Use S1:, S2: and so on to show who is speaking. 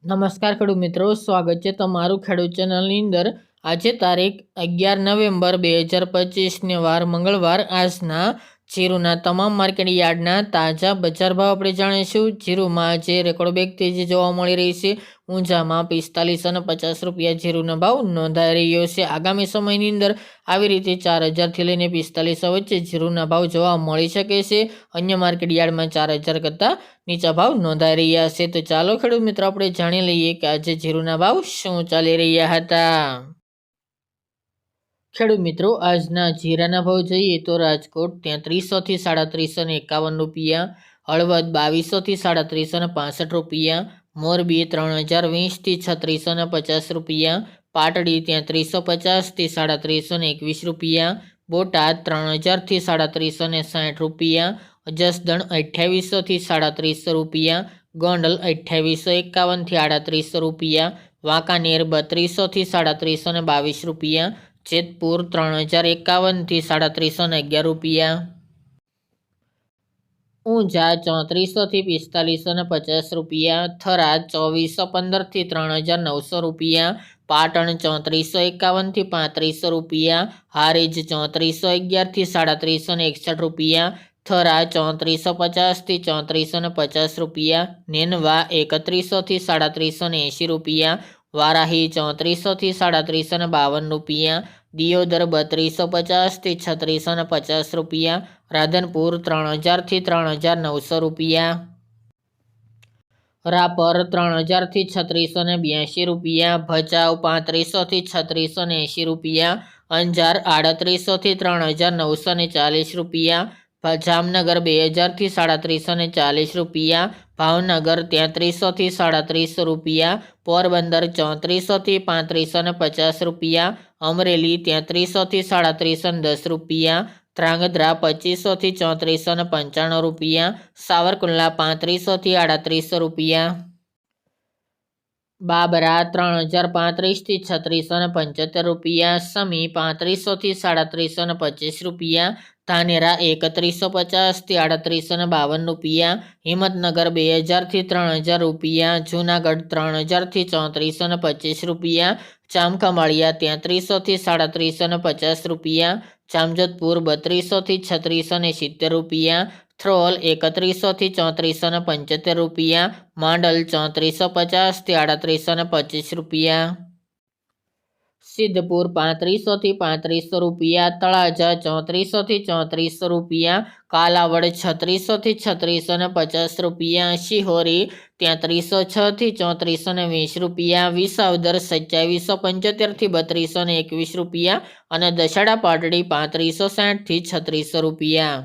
S1: નમસ્કાર ખેડૂત મિત્રો, સ્વાગત છે તમારું ખેડૂત ચેનલની અંદર। આજે તારીખ 11 નવેમ્બર 2025 વાર મંગળવાર। આજના જીરુના તમામ માર્કેટ યાર્ડના તાજા બજાર ભાવ આપણે જાણીશું। જીરુમાં આજે રેકોર્ડ બ્રેક તેજી જોવા મળી રહી છે। ઊંઝામાં 4550 રૂપિયા જીરુનો ભાવ નોંધાઈ રહ્યો છે। આગામી સમયની અંદર આવી રીતે 4000 થી લઈને 4500 વચ્ચે જીરુના ભાવ જોવા મળી શકે છે। અન્ય માર્કેટ યાર્ડમાં 4000 કરતાં નીચા ભાવ નોંધાઈ રહ્યા છે। તો ચાલો ખેડૂત મિત્રો આપણે જાણી લઈએ કે આજે જીરુના ભાવ શું ચાલી રહ્યા હતા। ખેડૂત મિત્રો, આજના જીરાના ભાવ જોઈએ તો રાજકોટ 3300 થી 3751 રૂપિયા, હળવદ 2200 થી 3765 રૂપિયા, મોરબી 3020 થી 3650 રૂપિયા, પાટડી 3350 થી 3721 રૂપિયા, બોટાદ 3000 થી 3760 રૂપિયા, જસદણ 2800 થી 3700 રૂપિયા, ગોંડલ 2851 થી 3800 રૂપિયા, વાંકાનેર 3200 થી 3722 રૂપિયા, જેતપુર 3051 થી 3711 રૂપિયા, ઊંઝા 3400 થી 4550 રૂપિયા, થરાદ 2415 થી 3900 રૂપિયા, પાટણ 3451 થી 3500 રૂપિયા, હારીજ 3411 થી 3761 રૂપિયા, થરા 3450 થી 3450 રૂપિયા, નેનવા 3100 થી 3780 રૂપિયા, વારાહી 3400 થી 3752 રૂપિયા, દિયોદર 3250 થી 3650 રૂપિયા, રાધનપુર 3000 થી 3900 રૂપિયા, રાપર 3000 થી 3682 રૂપિયા, ભચાઉ 3500 થી 3680 રૂપિયા, અંજાર 3800 થી 3940 રૂપિયા, જામનગર 2000 થી 3740 રૂપિયા, ભાવનગર 3300 થી 3700 રૂપિયા, પોરબંદર 3400 થી 3550 રૂપિયા, અમરેલી 3300 થી 3710 રૂપિયા, ધ્રાંગધ્રા 2500 થી 3495 રૂપિયા, સાવરકુંડલા 3500 થી 3800 રૂપિયા, બાબરા 3035 થી 3675 રૂપિયા, સમી 3500 થી 3725 રૂપિયા, ધાનેરા 3150 થી 3852 રૂપિયા, હિંમતનગર 2000 થી 3000 રૂપિયા, જૂનાગઢ 3000 થી 3425 રૂપિયા, જામખંભાળિયા 3300 થી 3750 રૂપિયા, જામજોધપુર 3200 થી 3670 રૂપિયા, થ્રોલ 3100 થી 3475 રૂપિયા, માંડલ 3450 થી 3825 રૂપિયા, સિદ્ધપુર 3500 થી 3500 રૂપિયા, તળાજા 3400 થી 3400 રૂપિયા, કાલાવડ 3600 થી 3650 રૂપિયા, શિહોરી 3306 થી 3420 રૂપિયા, વિસાવદર 2775 થી 3221 રૂપિયા અને દશાડા પાટડી 3560 થી 3600 રૂપિયા।